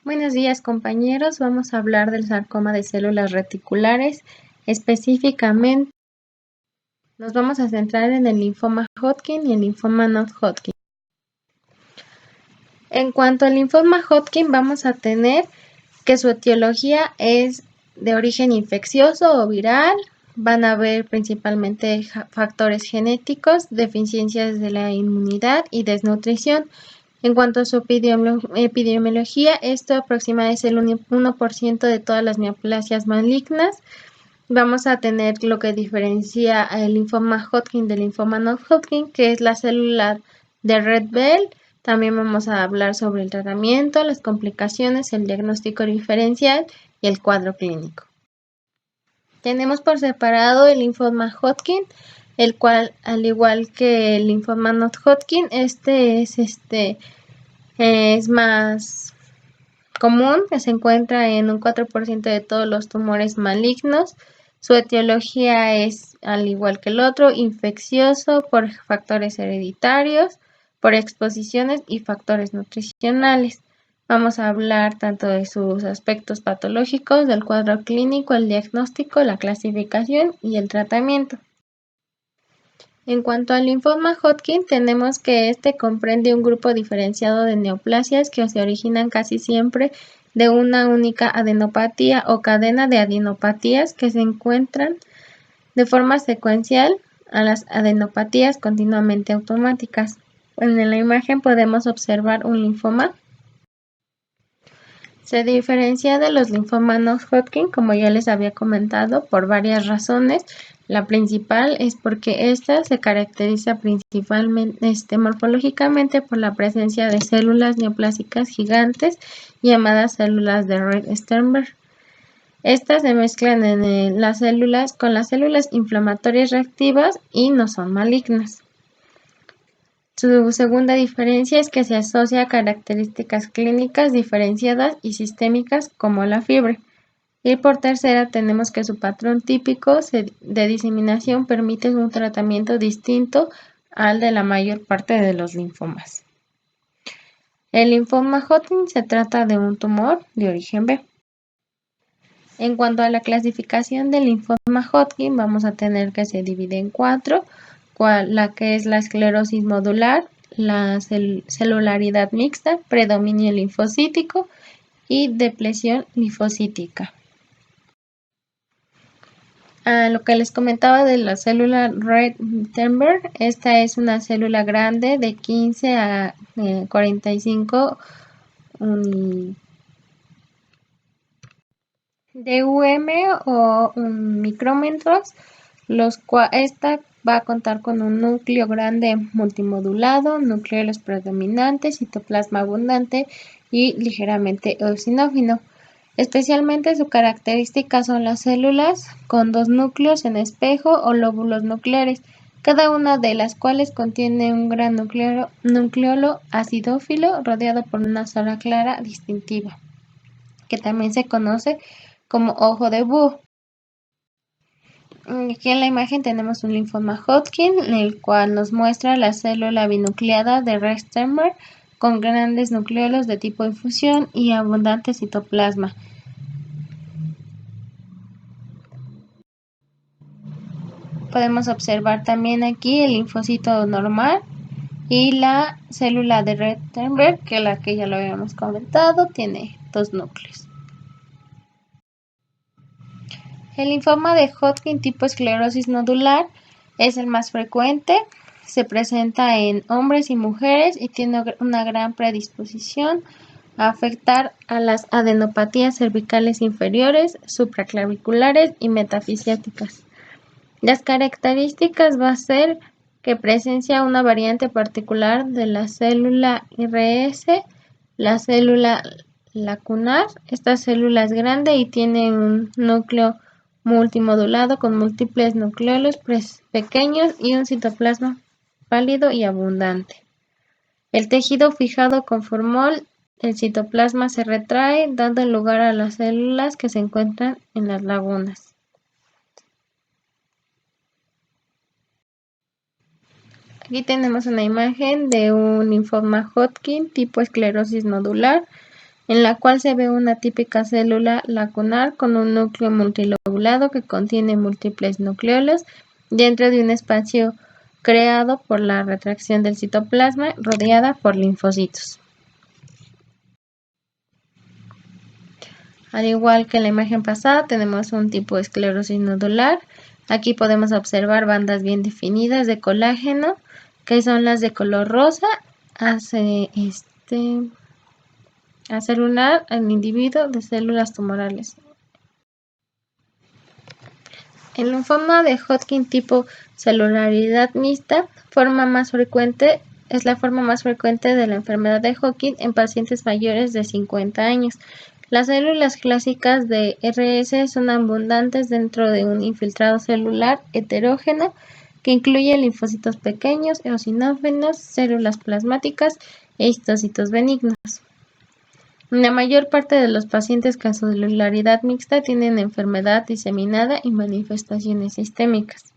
Buenos días, compañeros. Vamos a hablar del sarcoma de células reticulares. Específicamente, nos vamos a centrar en el linfoma Hodgkin y el linfoma non-Hodgkin. En cuanto al linfoma Hodgkin, vamos a tener que su etiología es de origen infeccioso o viral. Van a haber principalmente factores genéticos, deficiencias de la inmunidad y desnutrición. En cuanto a su epidemiología, esto aproximadamente es el 1% de todas las neoplasias malignas. Vamos a tener lo que diferencia el linfoma Hodgkin del linfoma non-Hodgkin, que es la célula de Red Bell. También vamos a hablar sobre el tratamiento, las complicaciones, el diagnóstico diferencial y el cuadro clínico. Tenemos por separado el linfoma Hodgkin, el cual, al igual que el linfoma non-Hodgkin, es más común, que se encuentra en un 4% de todos los tumores malignos. Su etiología es, al igual que el otro, infeccioso por factores hereditarios, por exposiciones y factores nutricionales. Vamos a hablar tanto de sus aspectos patológicos, del cuadro clínico, el diagnóstico, la clasificación y el tratamiento. En cuanto al linfoma Hodgkin, tenemos que este comprende un grupo diferenciado de neoplasias que se originan casi siempre de una única adenopatía o cadena de adenopatías que se encuentran de forma secuencial a las adenopatías continuamente automáticas. En la imagen podemos observar un linfoma. Se diferencia de los linfomas non-Hodgkin, como ya les había comentado, por varias razones. La principal es porque esta se caracteriza principalmente morfológicamente por la presencia de células neoplásicas gigantes llamadas células de Rett-Sternberg. Estas se mezclan en las células con las células inflamatorias reactivas y no son malignas. Su segunda diferencia es que se asocia a características clínicas diferenciadas y sistémicas como la fiebre. Y por tercera tenemos que su patrón típico de diseminación permite un tratamiento distinto al de la mayor parte de los linfomas. El linfoma Hodgkin se trata de un tumor de origen B. En cuanto a la clasificación del linfoma Hodgkin, vamos a tener que se divide en 4, la que es la esclerosis nodular, la celularidad mixta, predominio linfocítico y depresión linfocítica. Lo que les comentaba de la célula Rett-Sternberg, esta es una célula grande de 15 a 45 DUM o micrómetros, esta va a contar con un núcleo grande multimodulado, núcleos predominantes, citoplasma abundante y ligeramente eosinófilo. Especialmente su característica son las células con dos núcleos en espejo o lóbulos nucleares, cada una de las cuales contiene un gran nucleolo acidófilo rodeado por una zona clara distintiva, que también se conoce como ojo de búho. Aquí en la imagen tenemos un linfoma Hodgkin, el cual nos muestra la célula binucleada de Rett-Sternberg con grandes nucleolos de tipo infusión y abundante citoplasma. Podemos observar también aquí el linfocito normal y la célula de Rett-Sternberg, que la que ya lo habíamos comentado, tiene dos núcleos. El linfoma de Hodgkin tipo esclerosis nodular es el más frecuente, se presenta en hombres y mujeres y tiene una gran predisposición a afectar a las adenopatías cervicales inferiores, supraclaviculares y metafisiáticas. Las características va a ser que presencia una variante particular de la célula RS, la célula lacunar. Esta célula es grande y tiene un núcleo multimodulado con múltiples nucleolos pequeños y un citoplasma pálido y abundante. El tejido fijado con formol, el citoplasma se retrae, dando lugar a las células que se encuentran en las lagunas. Aquí tenemos una imagen de un linfoma Hodgkin tipo esclerosis nodular. en la cual se ve una típica célula lacunar con un núcleo multilobulado que contiene múltiples nucleolos dentro de un espacio creado por la retracción del citoplasma rodeada por linfocitos. Al igual que en la imagen pasada, tenemos un tipo de esclerosis nodular. Aquí podemos observar bandas bien definidas de colágeno, que son las de color rosa, hace celular al individuo de células tumorales. El linfoma de Hodgkin tipo celularidad mixta es la forma más frecuente de la enfermedad de Hodgkin en pacientes mayores de 50 años. Las células clásicas de RS son abundantes dentro de un infiltrado celular heterógeno que incluye linfocitos pequeños, eosinófilos, células plasmáticas e histocitos benignos. La mayor parte de los pacientes con celularidad mixta tienen enfermedad diseminada y manifestaciones sistémicas.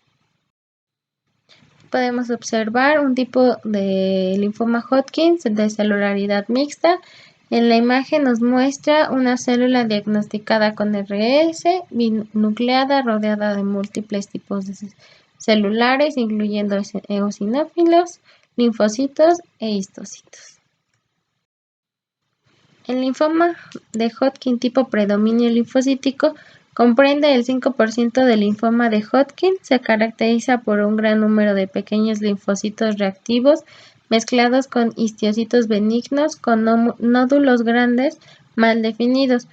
Podemos observar un tipo de linfoma Hodgkin de celularidad mixta. En la imagen nos muestra una célula diagnosticada con RS, binucleada, rodeada de múltiples tipos de celulares, incluyendo eosinófilos, linfocitos e histocitos. El linfoma de Hodgkin tipo predominio linfocítico comprende el 5% del linfoma de Hodgkin. Se caracteriza por un gran número de pequeños linfocitos reactivos mezclados con histocitos benignos con nódulos grandes mal definidos,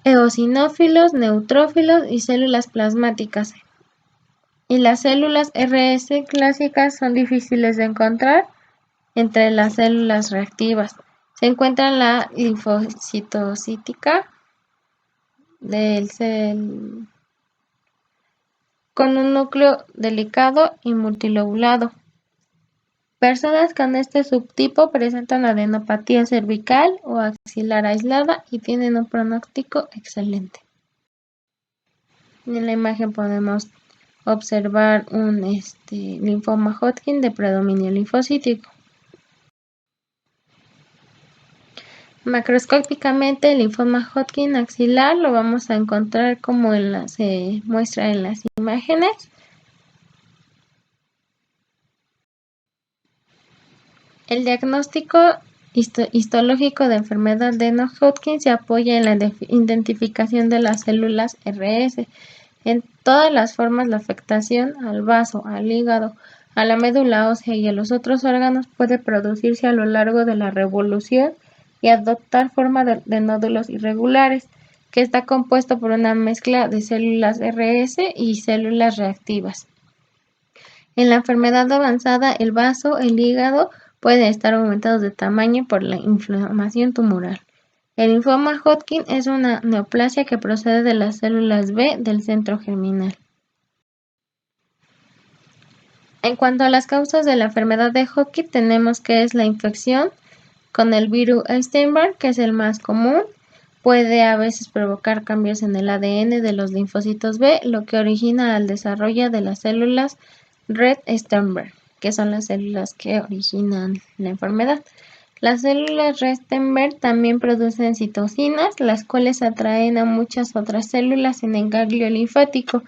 eosinófilos, neutrófilos y células plasmáticas. Y las células RS clásicas son difíciles de encontrar entre las células reactivas. Se encuentra la linfocitocítica con un núcleo delicado y multilobulado. Personas con este subtipo presentan adenopatía cervical o axilar aislada y tienen un pronóstico excelente. En la imagen podemos observar un linfoma Hodgkin de predominio linfocítico. Macroscópicamente, el linfoma Hodgkin axilar lo vamos a encontrar como se muestra en las imágenes. El diagnóstico histológico de enfermedad de No-Hodgkin se apoya en la identificación de las células RS. En todas las formas, la afectación al vaso, al hígado, a la médula ósea y a los otros órganos puede producirse a lo largo de la revolución y adoptar forma de nódulos irregulares, que está compuesto por una mezcla de células RS y células reactivas. En la enfermedad avanzada, el vaso, el hígado pueden estar aumentados de tamaño por la inflamación tumoral. El linfoma Hodgkin es una neoplasia que procede de las células B del centro germinal. En cuanto a las causas de la enfermedad de Hodgkin, tenemos que es la infección con el virus Epstein-Barr, que es el más común. Puede a veces provocar cambios en el ADN de los linfocitos B, lo que origina el desarrollo de las células Red Sternberg, que son las células que originan la enfermedad. Las células Sternberg también producen citocinas, las cuales atraen a muchas otras células en el ganglio linfático,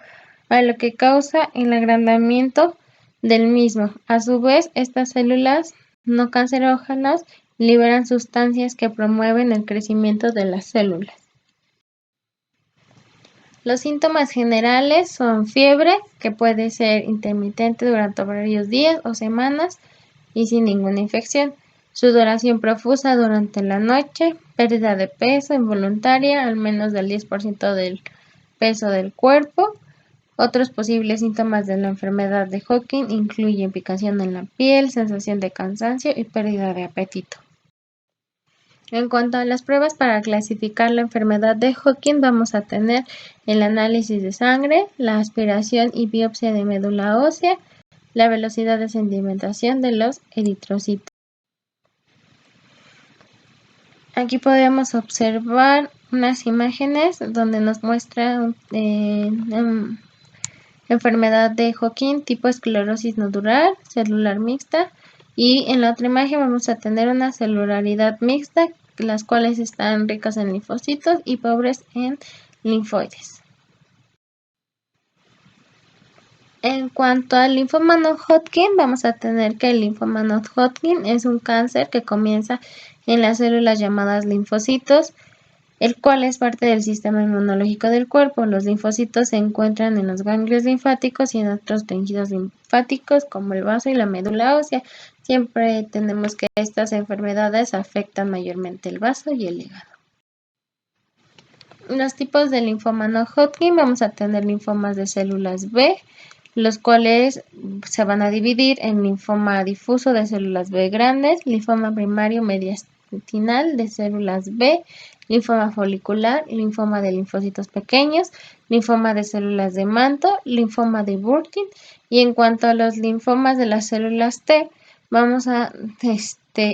a lo que causa el agrandamiento del mismo. A su vez, estas células no cancerógenas liberan sustancias que promueven el crecimiento de las células. Los síntomas generales son fiebre, que puede ser intermitente durante varios días o semanas y sin ninguna infección, sudoración profusa durante la noche, pérdida de peso involuntaria, al menos del 10% del peso del cuerpo. Otros posibles síntomas de la enfermedad de Hodgkin incluyen picazón en la piel, sensación de cansancio y pérdida de apetito. En cuanto a las pruebas para clasificar la enfermedad de Hodgkin, vamos a tener el análisis de sangre, la aspiración y biopsia de médula ósea, la velocidad de sedimentación de los eritrocitos. Aquí podemos observar unas imágenes donde nos muestra enfermedad de Hodgkin tipo esclerosis nodular, celular mixta, y en la otra imagen vamos a tener una celularidad mixta las cuales están ricas en linfocitos y pobres en linfoides. En cuanto al linfoma no-Hodgkin, vamos a tener que el linfoma no-Hodgkin es un cáncer que comienza en las células llamadas linfocitos, el cual es parte del sistema inmunológico del cuerpo. Los linfocitos se encuentran en los ganglios linfáticos y en otros tejidos linfáticos como el vaso y la médula ósea. Siempre tenemos que estas enfermedades afectan mayormente el vaso y el hígado. Los tipos de linfoma no-Hodgkin, vamos a tener linfomas de células B, los cuales se van a dividir en linfoma difuso de células B grandes, linfoma primario mediastinal de células B, linfoma folicular, linfoma de linfocitos pequeños, linfoma de células de manto, linfoma de Burkitt. Y en cuanto a los linfomas de las células T,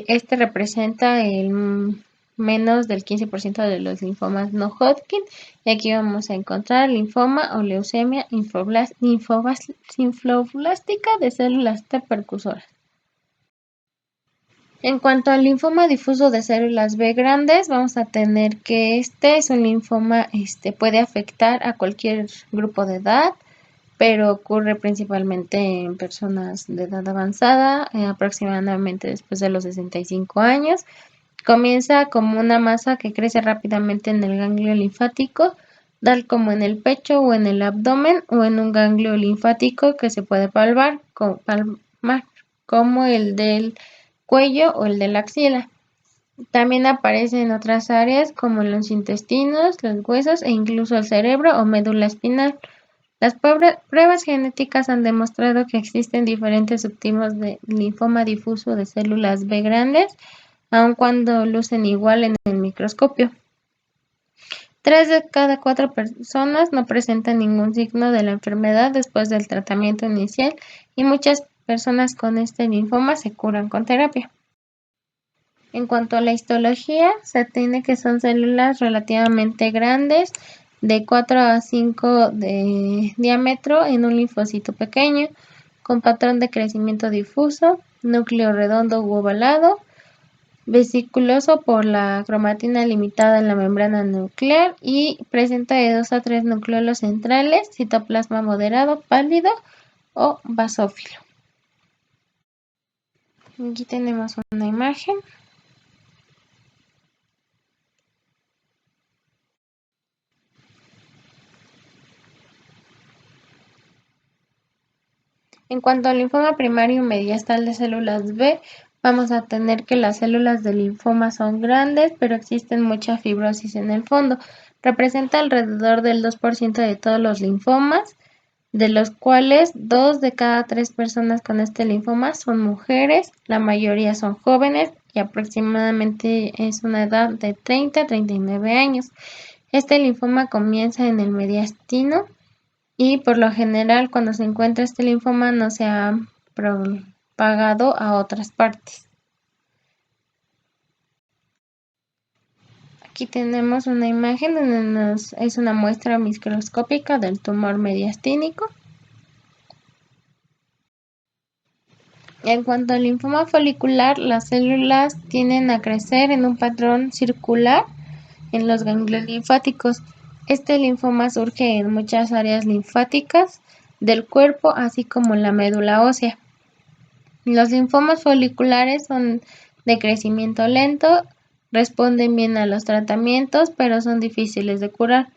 este representa el menos del 15% de los linfomas no-Hodgkin, y aquí vamos a encontrar linfoma o leucemia linfoblástica de células T precursoras. En cuanto al linfoma difuso de células B grandes, vamos a tener que este es un linfoma, puede afectar a cualquier grupo de edad, pero ocurre principalmente en personas de edad avanzada, aproximadamente después de los 65 años. Comienza como una masa que crece rápidamente en el ganglio linfático, tal como en el pecho o en el abdomen, o en un ganglio linfático que se puede palmar, como el del cuello o el de la axila. También aparece en otras áreas como en los intestinos, los huesos e incluso el cerebro o médula espinal. Las pruebas genéticas han demostrado que existen diferentes subtipos de linfoma difuso de células B grandes, aun cuando lucen igual en el microscopio. 3 de cada 4 personas no presentan ningún signo de la enfermedad después del tratamiento inicial, y muchas personas con este linfoma se curan con terapia. En cuanto a la histología, se tiene que son células relativamente grandes, de 4 a 5 de diámetro en un linfocito pequeño, con patrón de crecimiento difuso, núcleo redondo u ovalado, vesiculoso por la cromatina limitada en la membrana nuclear, y presenta de 2 a 3 nucleolos centrales, citoplasma moderado, pálido o basófilo. Aquí tenemos una imagen. En cuanto al linfoma primario mediastal de células B, vamos a tener que las células del linfoma son grandes, pero existen mucha fibrosis en el fondo. Representa alrededor del 2% de todos los linfomas, de los cuales 2 de cada 3 personas con este linfoma son mujeres, la mayoría son jóvenes y aproximadamente es una edad de 30 a 39 años. Este linfoma comienza en el mediastino, y por lo general cuando se encuentra este linfoma no se ha propagado a otras partes. Aquí tenemos una imagen donde es una muestra microscópica del tumor mediastínico. En cuanto al linfoma folicular, las células tienden a crecer en un patrón circular en los ganglios linfáticos. Este linfoma surge en muchas áreas linfáticas del cuerpo, así como en la médula ósea. Los linfomas foliculares son de crecimiento lento, responden bien a los tratamientos, pero son difíciles de curar.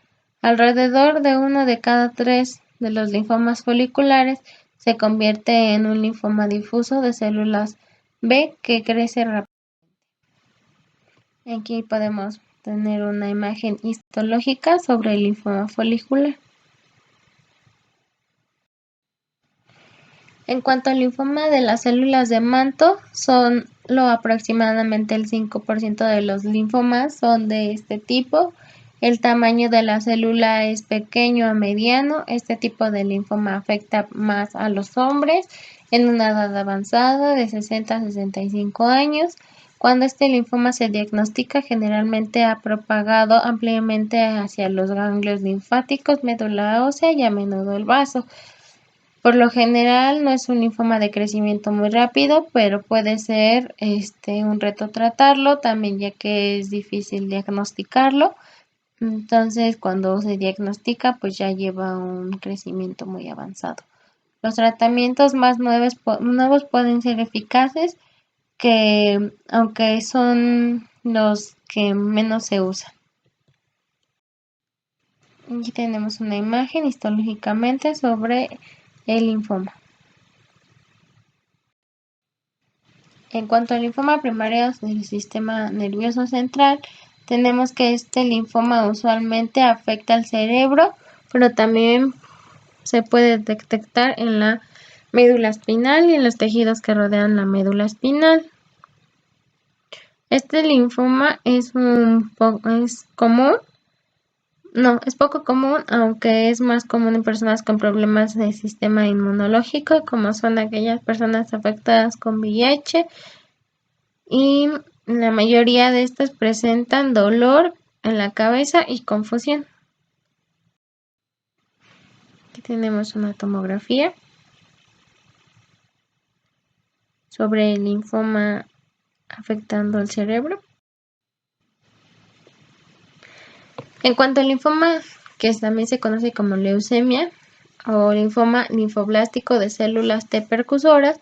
Alrededor de 1 de cada 3 de los linfomas foliculares se convierte en un linfoma difuso de células B que crece rápidamente. Aquí podemos tener una imagen histológica sobre el linfoma folicular. En cuanto al linfoma de las células de manto, aproximadamente el 5% de los linfomas son de este tipo. El tamaño de la célula es pequeño a mediano. Este tipo de linfoma afecta más a los hombres en una edad avanzada de 60 a 65 años. Cuando este linfoma se diagnostica, generalmente ha propagado ampliamente hacia los ganglios linfáticos, médula ósea y a menudo el vaso. Por lo general no es un linfoma de crecimiento muy rápido, pero puede ser un reto tratarlo, también ya que es difícil diagnosticarlo. Entonces, cuando se diagnostica, pues ya lleva un crecimiento muy avanzado. Los tratamientos más nuevos pueden ser eficaces, que aunque son los que menos se usan. Aquí tenemos una imagen histológicamente sobre el linfoma. En cuanto al linfoma primario del sistema nervioso central, tenemos que este linfoma usualmente afecta al cerebro, pero también se puede detectar en la médula espinal y en los tejidos que rodean la médula espinal. Este linfoma es poco común, aunque es más común en personas con problemas de sistema inmunológico, como son aquellas personas afectadas con VIH, y la mayoría de estas presentan dolor en la cabeza y confusión. Aquí tenemos una tomografía sobre el linfoma afectando el cerebro. En cuanto al linfoma, que también se conoce como leucemia o linfoma linfoblástico de células T percusoras,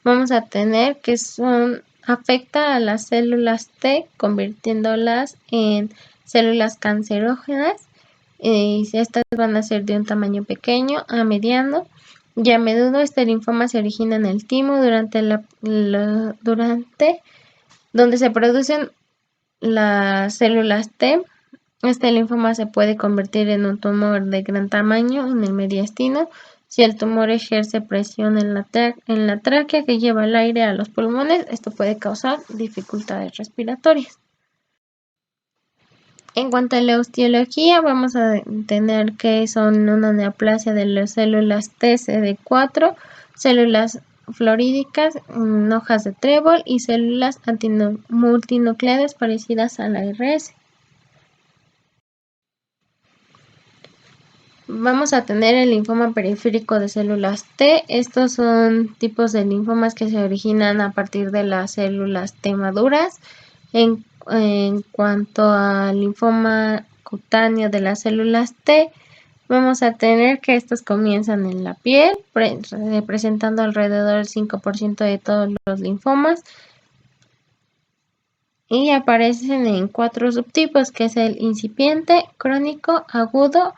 vamos a tener que afecta a las células T, convirtiéndolas en células cancerógenas, y estas van a ser de un tamaño pequeño a mediano, y a menudo este linfoma se origina en el timo donde se producen las células T. Este linfoma se puede convertir en un tumor de gran tamaño en el mediastino si el tumor ejerce presión en la tráquea que lleva el aire a los pulmones. Esto puede causar dificultades respiratorias. En cuanto a la osteología, vamos a tener que son una neoplasia de las células TCD4, células fluorídicas, hojas de trébol y células multinucleadas parecidas a la RS. Vamos a tener el linfoma periférico de células T. Estos son tipos de linfomas que se originan a partir de las células T maduras. En cuanto al linfoma cutáneo de las células T, vamos a tener que estos comienzan en la piel, representando alrededor del 5% de todos los linfomas, y aparecen en 4 subtipos, que es el incipiente, crónico, agudo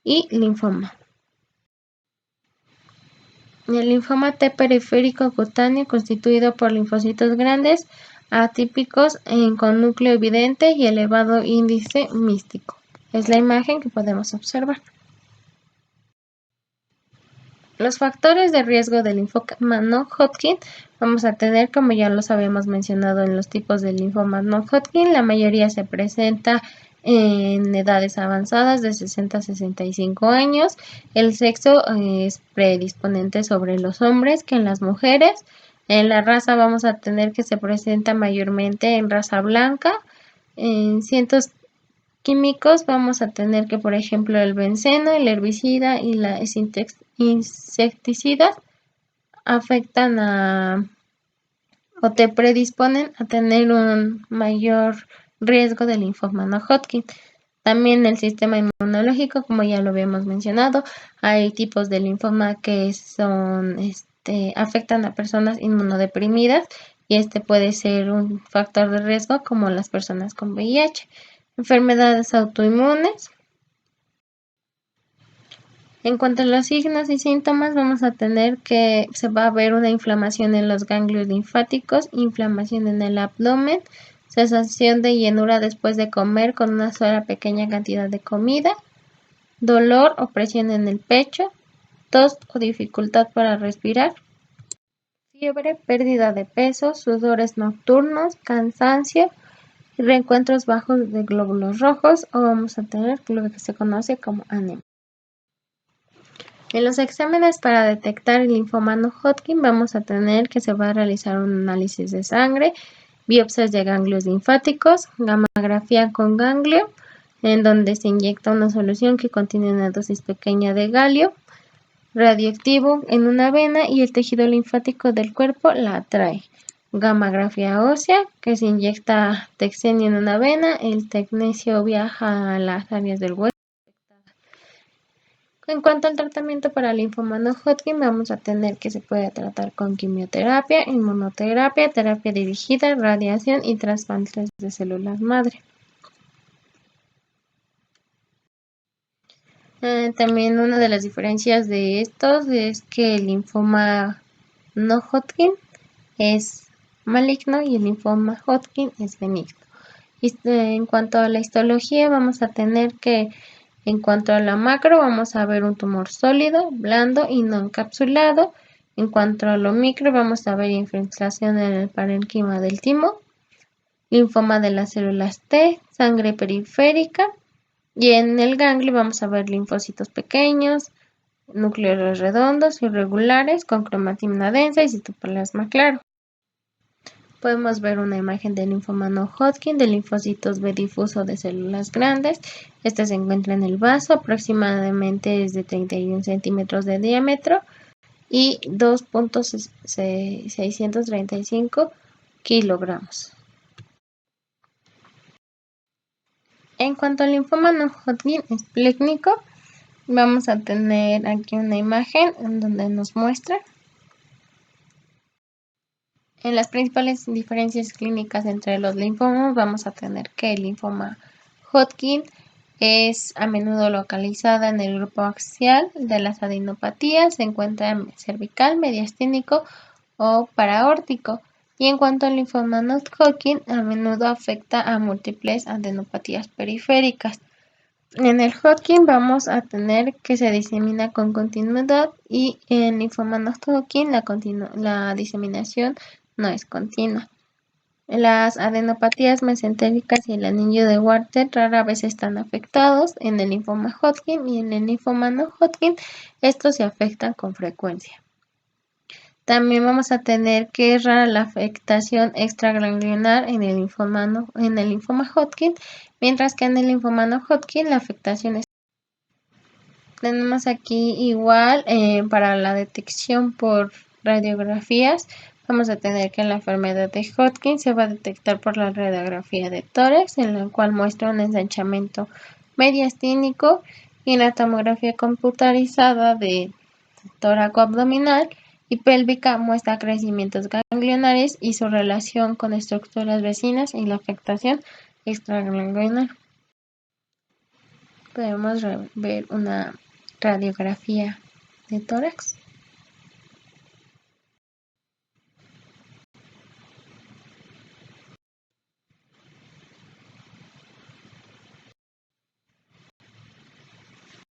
y linfoma. El linfoma T periférico cutáneo, constituido por linfocitos grandes, atípicos con núcleo evidente y elevado índice místico. Es la imagen que podemos observar. Los factores de riesgo del linfoma no-Hodgkin vamos a tener, como ya los habíamos mencionado en los tipos de linfoma no-Hodgkin, la mayoría se presenta en edades avanzadas de 60 a 65 años. El sexo es predisponente sobre los hombres que en las mujeres. En la raza vamos a tener que se presenta mayormente en raza blanca. En cientos químicos vamos a tener que, por ejemplo, el benceno, el herbicida y los insecticidas afectan o te predisponen a tener un mayor riesgo de linfoma no-Hodgkin. También el sistema inmunológico, como ya lo habíamos mencionado, hay tipos de linfoma que afectan a personas inmunodeprimidas, y puede ser un factor de riesgo, como las personas con VIH. Enfermedades autoinmunes. En cuanto a los signos y síntomas, vamos a tener que se va a ver una inflamación en los ganglios linfáticos, inflamación en el abdomen, sensación de llenura después de comer con una sola pequeña cantidad de comida, dolor o presión en el pecho, tos o dificultad para respirar, fiebre, pérdida de peso, sudores nocturnos, cansancio y reencuentros bajos de glóbulos rojos, o vamos a tener lo que se conoce como anemia. En los exámenes para detectar el linfoma no-Hodgkin vamos a tener que se va a realizar un análisis de sangre, biopsias de ganglios linfáticos, gammagrafía con ganglio, en donde se inyecta una solución que contiene una dosis pequeña de galio, radioactivo en una vena y el tejido linfático del cuerpo la atrae. Gammagrafía ósea, que se inyecta texenio en una vena, el tecnecio viaja a las áreas del hueso. En cuanto al tratamiento para linfoma no Hodgkin, vamos a tener que se puede tratar con quimioterapia, inmunoterapia, terapia dirigida, radiación y trasplantes de células madre. También una de las diferencias de estos es que el linfoma no Hodgkin es maligno y el linfoma Hodgkin es benigno. En cuanto a la histología, vamos a tener que, en cuanto a la macro, vamos a ver un tumor sólido, blando y no encapsulado. En cuanto a lo micro, vamos a ver infiltración en el parénquima del timo, linfoma de las células T, sangre periférica. Y en el ganglio vamos a ver linfocitos pequeños, núcleos redondos, irregulares, con cromatina densa y citoplasma claro. Podemos ver una imagen del linfoma no Hodgkin de linfocitos B difuso de células grandes. Este se encuentra en el vaso, aproximadamente es de 31 centímetros de diámetro y 2.635 kilogramos. En cuanto al linfoma no Hodgkin esplécnico, vamos a tener aquí una imagen en donde nos muestra en las principales diferencias clínicas entre los linfomas. Vamos a tener que el linfoma Hodgkin es a menudo localizada en el grupo axial de las adenopatías, se encuentra en cervical, mediastínico o paraórtico. Y en cuanto al linfoma no Hodgkin, a menudo afecta a múltiples adenopatías periféricas. En el Hodgkin vamos a tener que se disemina con continuidad y en linfoma no Hodgkin la diseminación no es continua. Las adenopatías mesentéricas y el anillo de Warther rara vez están afectados en el linfoma Hodgkin y en el linfoma no Hodgkin estos se afectan con frecuencia. También vamos a tener que es rara la afectación extraganglionar en el linfoma Hodgkin, mientras que en el linfoma no Hodgkin la afectación es. Tenemos aquí igual para la detección por radiografías. Vamos a tener que la enfermedad de Hodgkin se va a detectar por la radiografía de tórax, en la cual muestra un ensanchamiento mediastínico, y la tomografía computarizada de tóraco abdominal y pélvica muestra crecimientos ganglionares y su relación con estructuras vecinas y la afectación extraganglionar. Podemos ver una radiografía de tórax.